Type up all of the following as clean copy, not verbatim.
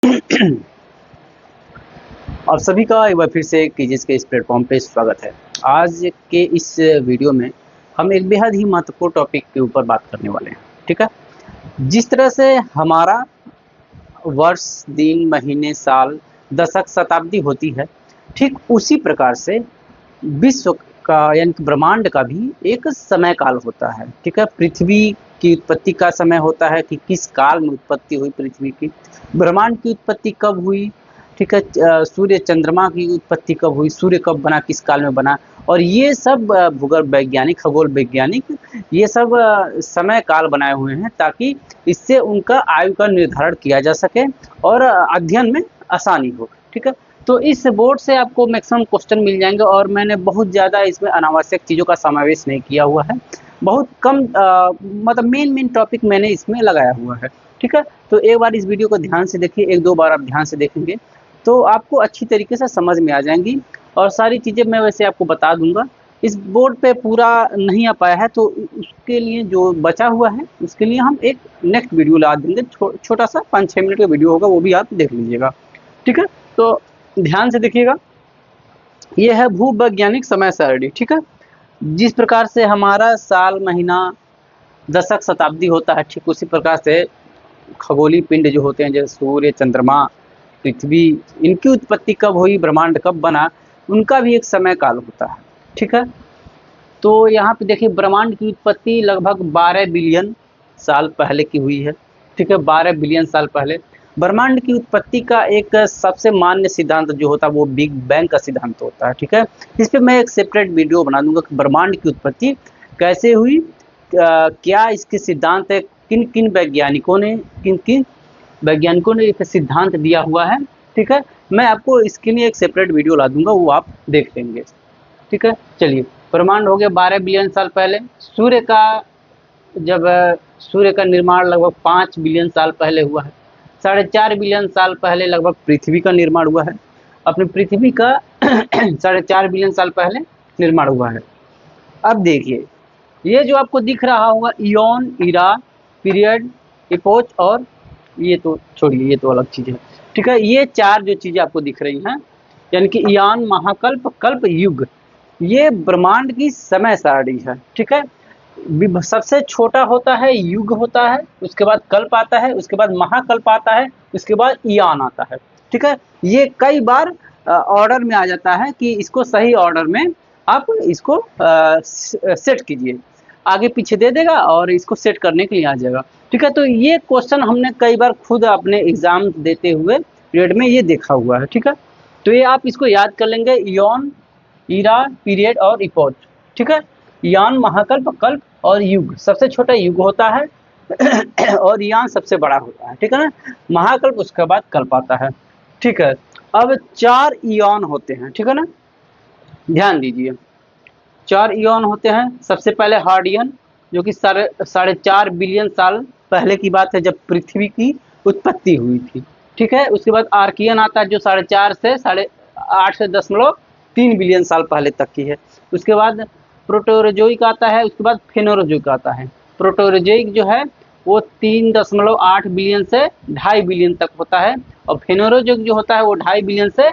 आप सभी का एक बार फिर से क्विज़ के इस प्लेटफॉर्म पे स्वागत है। आज के इस वीडियो में हम एक बेहद ही महत्वपूर्ण टॉपिक के ऊपर बात करने वाले हैं, ठीक है? जिस तरह से हमारा वर्ष, दिन, महीने, साल, दशक, शताब्दी होती है, ठीक उसी प्रकार से विश्व का यानी कि ब्रह्मांड का भी एक समय काल होता है, ठीक है? पृथ्वी की उत्पत्ति का समय होता है कि किस काल में उत्पत्ति हुई पृथ्वी की, ब्रह्मांड की उत्पत्ति कब हुई, ठीक है? सूर्य चंद्रमा की उत्पत्ति कब हुई, सूर्य कब बना, किस काल में बना, और ये सब भूगोल वैज्ञानिक, खगोल वैज्ञानिक ये सब समय काल बनाए हुए हैं ताकि इससे उनका आयु का निर्धारण किया जा सके और अध्ययन में आसानी हो, ठीक है? तो इस बोर्ड से आपको मैक्सिमम क्वेश्चन मिल जाएंगे और मैंने बहुत ज़्यादा इसमें अनावश्यक चीज़ों का समावेश नहीं किया हुआ है। बहुत कम मतलब मेन टॉपिक मैंने इसमें लगाया हुआ है, ठीक है? तो एक बार इस वीडियो को ध्यान से देखिए, एक दो बार आप ध्यान से देखेंगे तो आपको अच्छी तरीके से समझ में आ जाएंगी और सारी चीज़ें मैं वैसे आपको बता दूंगा। इस बोर्ड पे पूरा नहीं आ पाया है तो उसके लिए जो बचा हुआ है उसके लिए हम एक नेक्स्ट वीडियो ला देंगे, छोटा सा 5-6 मिनट का वीडियो होगा, वो भी आप देख लीजिएगा, ठीक है? तो ध्यान से देखिएगा, ये है भूवैज्ञानिक समय सारणी, ठीक है? जिस प्रकार से हमारा साल, महीना, दशक, शताब्दी होता है, ठीक उसी प्रकार से खगोलीय पिंड जो होते हैं जैसे सूर्य, चंद्रमा, पृथ्वी, इनकी उत्पत्ति कब हुई, ब्रह्मांड कब बना, उनका भी एक समय काल होता है, ठीक है? तो यहाँ पे देखिए ब्रह्मांड की उत्पत्ति लगभग 12 बिलियन साल पहले की हुई है, ठीक है? 12 बिलियन साल पहले ब्रह्मांड की उत्पत्ति का एक सबसे मान्य सिद्धांत जो होता है वो बिग बैंग का सिद्धांत होता है, ठीक है? इस पे मैं एक सेपरेट वीडियो बना दूंगा कि ब्रह्मांड की उत्पत्ति कैसे हुई, क्या इसके सिद्धांत है, किन किन वैज्ञानिकों ने एक सिद्धांत दिया हुआ है, ठीक है? मैं आपको इसके लिए एक सेपरेट वीडियो ला दूंगा, वो आप देख लेंगे, ठीक है? चलिए, ब्रह्मांड हो गया 12 बिलियन साल पहले। जब सूर्य का निर्माण लगभग 5 बिलियन साल पहले हुआ है। 4.5 बिलियन साल पहले लगभग पृथ्वी का निर्माण हुआ है। अपनी पृथ्वी का 4.5 बिलियन साल पहले निर्माण हुआ है। अब देखिए, ये जो आपको दिख रहा होगा इयॉन, इरा, पीरियड, इपोच और ये तो छोड़िए, ये तो अलग चीज़ है, ठीक है? ये 4 जो चीज़ें आपको दिख रही हैं यानी कि इयान, महाकल्प, कल्प, युग, ये ब्रह्मांड की समय सारणी है, ठीक है? सबसे छोटा होता है युग होता है, उसके बाद कल्प आता है, उसके बाद महाकल्प आता है, उसके बाद इयान आता है, ठीक है? ये कई बार ऑर्डर में आ जाता है कि इसको सही ऑर्डर में आप इसको सेट कीजिए, आगे पीछे दे देगा और इसको सेट करने के लिए आ जाएगा, ठीक है? तो ये क्वेश्चन हमने कई बार खुद अपने एग्जाम देते हुए पीरियड में ये देखा हुआ है, ठीक है? तो ये आप इसको याद कर लेंगे, इयॉन, ईरा, पीरियड और इपोच, ठीक है? यान, महाकल्प, कल्प और युग, सबसे छोटा युग होता है और यान सबसे बड़ा होता है, ठीक है ना? महाकल्प उसके बाद कल्प आता है, ठीक है? अब 4 इयॉन होते हैं, ठीक है ना? ध्यान दीजिए, 4 इयॉन होते हैं। सबसे पहले हार्डियन, जो कि 4.5 बिलियन साल पहले की बात है जब पृथ्वी की उत्पत्ति हुई थी, ठीक है? उसके बाद आर्कियन आता है जो 4.5 से 8.3 बिलियन साल पहले तक की है। उसके बाद प्रोटोरोजोइक आता है, उसके बाद फेनोरोजोइक आता है। प्रोटोरोजोइक जो है वो 3.8 बिलियन से 2.5 बिलियन तक होता है और फेनोरोजोइक जो होता है वो 2.5 बिलियन से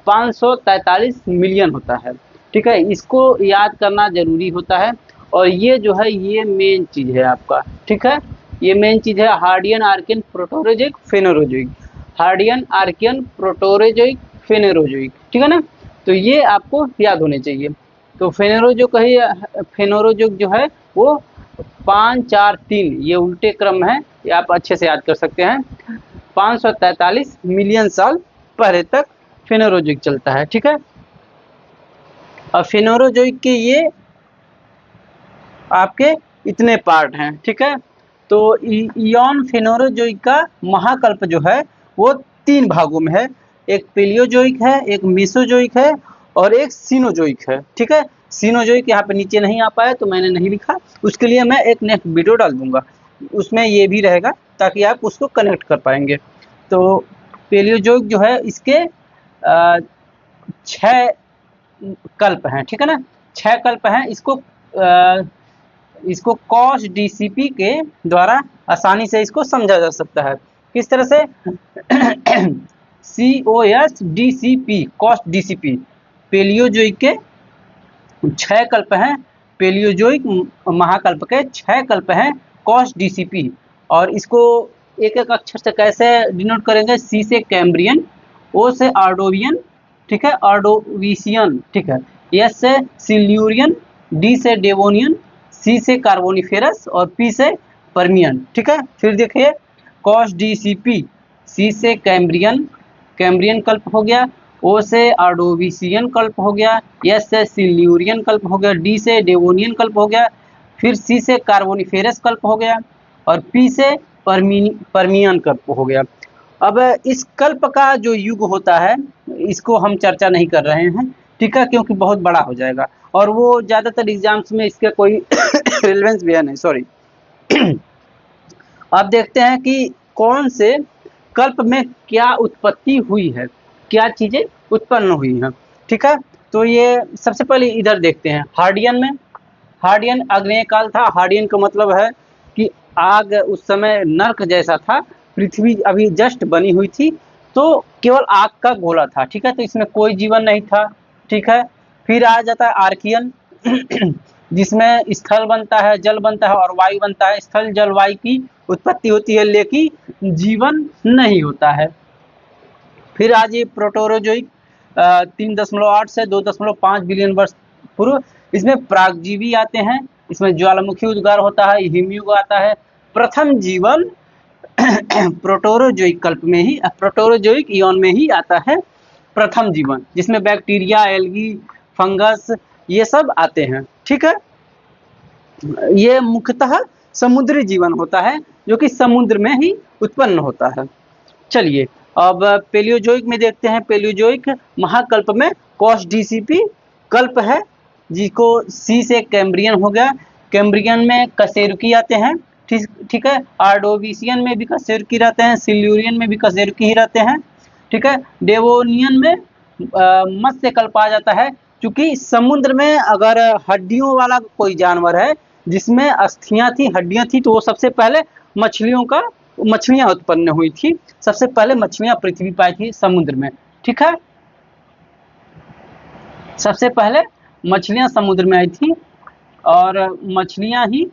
543 मिलियन होता है, ठीक है? इसको याद करना जरूरी होता है और ये जो है ये मेन चीज़ है आपका, ठीक है? ये मेन चीज़ है, हार्डियन, आर्कियन, प्रोटोरोजोइक, फेनोरोजोइक। हार्डियन, आर्कियन, प्रोटोरोजोइक, फेनोरोजोइक, ठीक है ना? तो ये आपको याद होने चाहिए। तो फेनोरोजोइक जो है वो 5, 4, 3 ये उल्टे क्रम है, ये आप अच्छे से याद कर सकते हैं। 543 मिलियन साल पहले तक फेनोरोजोइक चलता है, ठीक है? और फेनोरोजोइक के ये आपके इतने पार्ट हैं, ठीक है? तो इयॉन फेनोरोजोइक का महाकल्प जो है वो 3 भागों में है, एक पेलियोजोइक है, एक मेसोजोइक है और एक सीनोजोइक है, ठीक है? सीनोजोइक यहाँ पे नीचे नहीं आ पाया तो मैंने नहीं लिखा, उसके लिए मैं एक नेक्स्ट वीडियो डाल दूंगा, उसमें ये भी रहेगा ताकि आप उसको कनेक्ट कर पाएंगे। तो पेलियोजोइक जो है इसके 6 कल्प हैं, ठीक है ना? 6 कल्प हैं। इसको कॉस डीसीपी के द्वारा आसानी से इसको समझा जा सकता है किस तरह से COSDCP कॉस्ट DCP पेलियोजोइक के 6 कल्प हैं, पेलियोजोइक महाकल्प के 6 कल्प हैं कॉस्ट DCP। और इसको एक एक अक्षर से कैसे डिनोट करेंगे, C से कैम्ब्रियन, O से आर्डोवियन, ठीक है, आर्डोविशियन, ठीक है, S से सिल्यूरियन, D से डेवोनियन, C से कार्बोनिफेरस और P से पर्मियन, ठीक है। फिर देखिए कॉस्ट DCP, C से कैम्ब्रियन, कैम्ब्रियन कल्प हो गया, O से आर्डोविशियन कल्प हो गया, S से सिल्यूरियन कल्प हो गया, D से डेवोनियन कल्प हो गया, फिर C से कार्बोनिफेरस कल्प हो गया और P से पर्मियन कल्प हो गया। अब इस कल्प का जो युग होता है इसको हम चर्चा नहीं कर रहे हैं, ठीक है, क्योंकि बहुत बड़ा हो जाएगा और वो ज़्यादातर एग्जाम्स में इसके कोई रिलेवेंस भी है नहीं, सॉरी। अब देखते हैं कि कौन से कल्प में क्या उत्पत्ति हुई है, क्या चीज़ें उत्पन्न हुई हैं, ठीक है। तो ये सबसे पहले इधर देखते हैं हार्डियन में। हार्डियन आग्नेय काल था। हार्डियन का मतलब है कि आग उस समय नर्क जैसा था, पृथ्वी अभी जस्ट बनी हुई थी तो केवल आग का गोला था, ठीक है, तो इसमें कोई जीवन नहीं था, ठीक है। फिर आ जाता है आर्कियन जिसमें स्थल बनता है, जल बनता है और वायु बनता है। स्थल जल वायु की उत्पत्ति होती है लेकिन जीवन नहीं होता है। फिर आज ये प्रोटोरोजोइक 3.8 से 2.5 बिलियन वर्ष पूर्व, इसमें प्रागजीवी आते हैं, इसमें ज्वालामुखी उद्गार होता है, हिमयुग आता है। प्रथम जीवन प्रोटोरोजोइक कल्प में ही, प्रोटोरोजोइक इयॉन में ही आता है प्रथम जीवन, जिसमें बैक्टीरिया, एल्गी, फंगस ये सब आते हैं, ठीक है। ये मुख्यतः समुद्री जीवन होता है जो कि समुद्र में ही उत्पन्न होता है। चलिए अब पेलियोजोइक में देखते हैं। पेलियोजोइक महाकल्प में कॉस्ट DCP कल्प है, जिसको C से कैम्ब्रियन हो गया। कैम्ब्रियन में कशेरुकी आते हैं, ठीक है। आर्डोविशियन में भी कशेरुकी रहते हैं, सिल्यूरियन में भी कशेरुकी ही रहते हैं, ठीक है। डेवोनियन में मत्स्य कल्प आ जाता है, क्योंकि समुद्र में अगर हड्डियों वाला कोई जानवर है जिसमें अस्थियां थी, हड्डियां थी, तो वो सबसे पहले मछलियां उत्पन्न हुई थी। सबसे पहले मछलियां पृथ्वी पर आई थी समुद्र में, ठीक है। सबसे पहले मछलियां समुद्र में आई थी और मछलियां ही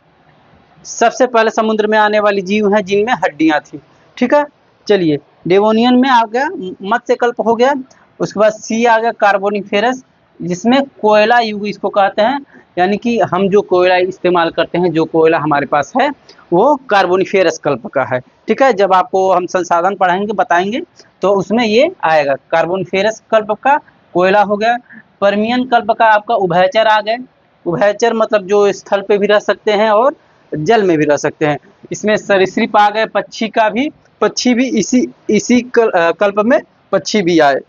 सबसे पहले समुद्र में आने वाली जीव हैं जिनमें हड्डियां थी, ठीक है। चलिए डेवोनियन में आ गया, मत्स्य कल्प हो गया। उसके बाद C आ गया कार्बोनिफेरस, जिसमें कोयला युग इसको कहते हैं, यानी कि हम जो कोयला इस्तेमाल करते हैं, जो कोयला हमारे पास है वो कार्बोनिफेरस कल्प का है, ठीक है। जब आपको हम संसाधन पढ़ाएंगे बताएंगे तो उसमें ये आएगा। कार्बोनिफेरस कल्प का कोयला हो गया। पर्मियन कल्प का आपका उभयचर आ गए। उभयचर मतलब जो स्थल पे भी रह सकते हैं और जल में भी रह सकते हैं। इसमें सरीसृप आ गए, पक्षी भी इसी कल्प में पक्षी भी आए,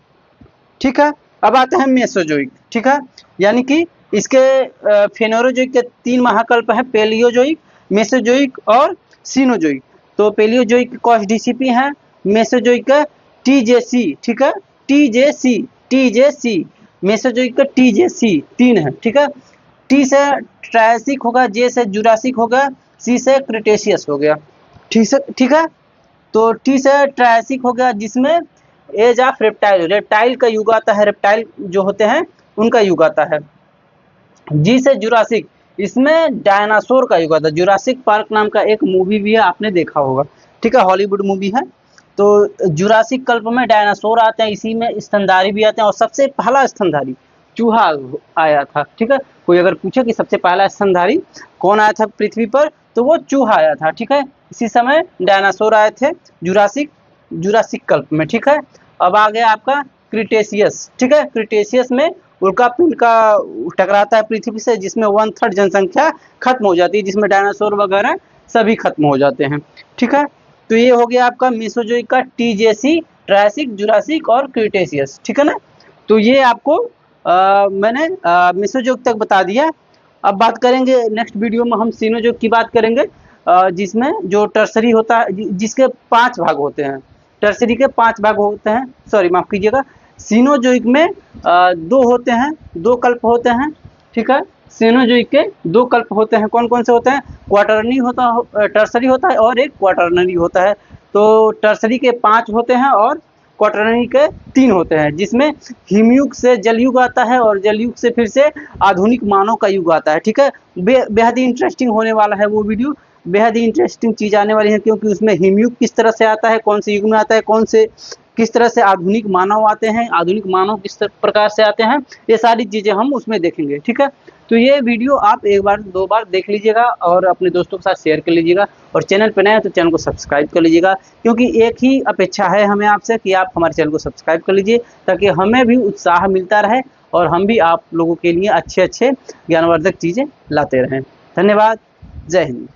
ठीक है। अब आते हैं मेसोजोइक, ठीक है, यानी कि इसके फेनोरोजोइक के 3 महाकल्प हैं, पेलियोजोइक, मेसोजोइक और सीनोजोइक। तो पेलियोजोइक कॉस्ट DCP है, मेसोजोइक का TJC, ठीक है, TJC, मेसोजोइक का TJC 3 है, ठीक है। T से ट्रायसिक होगा, J से जुरासिक होगा, C से क्रिटेशियस हो गया, ठीक है। तो T से ट्रायसिक हो गया, जिसमें एज ऑफ रेप्टाइल का युग आता है, रेप्टाइल जो होते हैं उनका युग आता है। G से जुरासिक, इसमें डायनासोर का युग आता है। जुरासिक पार्क नाम का एक मूवी भी है, आपने देखा होगा, ठीक है, हॉलीवुड मूवी है। तो जुरासिक कल्प में डायनासोर आते हैं, इसी में स्तनधारी भी आते हैं और सबसे पहला स्तनधारी चूहा आया था, ठीक है। कोई अगर पूछे कि सबसे पहला स्तनधारी कौन आया था पृथ्वी पर, तो वो चूहा आया था, ठीक है। इसी समय डायनासोर आए थे जुरासिक कल्प में, ठीक है। अब आ गया आपका क्रिटेशियस, ठीक है। क्रिटेशियस में उल्कापिंड का टकराता है पृथ्वी से, जिसमें 1/3 जनसंख्या खत्म हो जाती है, जिसमें डायनासोर वगैरह सभी खत्म हो जाते हैं, ठीक है। तो ये हो गया आपका मेसोजोइक का TJC, ट्रायसिक, जुरासिक और क्रिटेशियस, ठीक है ना। तो ये आपको मैंने मेसोजोइक तक बता दिया। अब बात करेंगे नेक्स्ट वीडियो में हम सीनोजोइक की बात करेंगे, जिसमें जो टर्सरी होता है, जिसके 5 भाग होते हैं। टर्सरी के 5 भाग होते हैं, सॉरी माफ कीजिएगा। सीनोजोइक में 2 होते हैं, 2 कल्प होते हैं, ठीक है। सीनोजोइक के 2 कल्प होते हैं, कौन कौन से होते हैं? क्वाटरनरी होता है, टर्सरी होता है और एक क्वाटरनरी होता है। तो टर्सरी के 5 होते हैं और क्वाटरनरी के 3 होते हैं, जिसमें हिमयुग से जलयुग आता है और जलयुग से फिर से आधुनिक मानव का युग आता है। ठीक है, बेहद ही इंटरेस्टिंग होने वाला है वो वीडियो, बेहद ही इंटरेस्टिंग चीज़ आने वाली है, क्योंकि उसमें हिमयुग किस तरह से आता है, कौन से युग में आता है, किस तरह से आधुनिक मानव आते हैं, आधुनिक मानव किस प्रकार से आते हैं, ये सारी चीज़ें हम उसमें देखेंगे। ठीक है, तो ये वीडियो आप 1 बार 2 बार देख लीजिएगा और अपने दोस्तों के साथ शेयर कर लीजिएगा, और चैनल पे नए हैं तो चैनल को सब्सक्राइब कर लीजिएगा, क्योंकि एक ही अपेक्षा है हमें आपसे कि आप हमारे चैनल को सब्सक्राइब कर लीजिए, ताकि हमें भी उत्साह मिलता रहे और हम भी आप लोगों के लिए अच्छे-अच्छे ज्ञानवर्धक चीज़ें लाते रहें। धन्यवाद, जय हिंद।